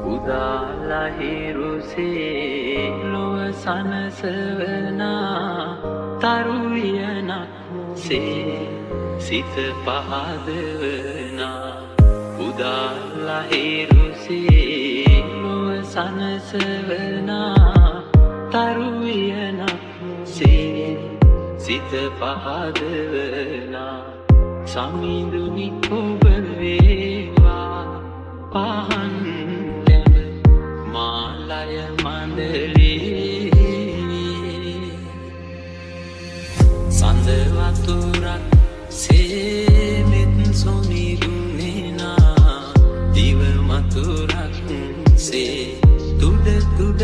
උදාලහිරුසේ ලොව සනසවනා තරුවියනක් සේ සිත පහදවනා උදාලහිරුසේ ලොව සනසවනා තරුවියනක් සේ සිත පහදවනා සමිඳුනි ඔබ වේවා පහන් දැඹ මාලය මණ්ඩලේ සඳ වතුරක් සේමෙත් සොනිදුනේනා දිව මතුරක් සේ තුඩ තුඩ